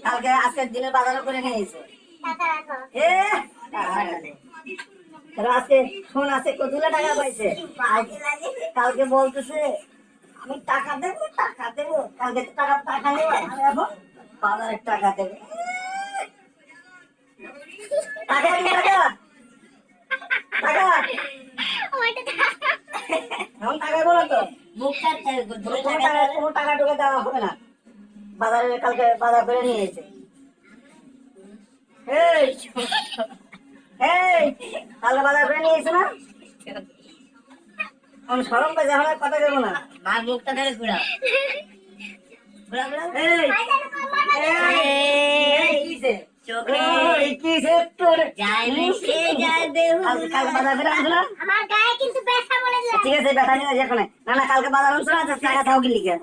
কালকে আজকের দিনের বাজারও করে নিয়েছে। আজকে শোন আছে কতগুলো টাকা পাইছে। কালকে বলতেছে আমি টাকা দেবো কালকে টাকা টাকা নেবো এখন বাজারের টাকা দেবে। টাকা টাকা টাকা এখন টাকা বলো তো কোনো টাকা টুকা দেওয়া হবে না। বাজারে কালকে বাজার করে নিয়ে এসেছে। কালকে বাজার করে নিয়ে এসেছে না সরম পেয়েছে এখন কথা দেবো না। মার মুখটা ধরে ঘুরাও ঠিক আছে ব্যথা নিয়ে এখন না কালকে বাজার টাকা থাও কি লিখে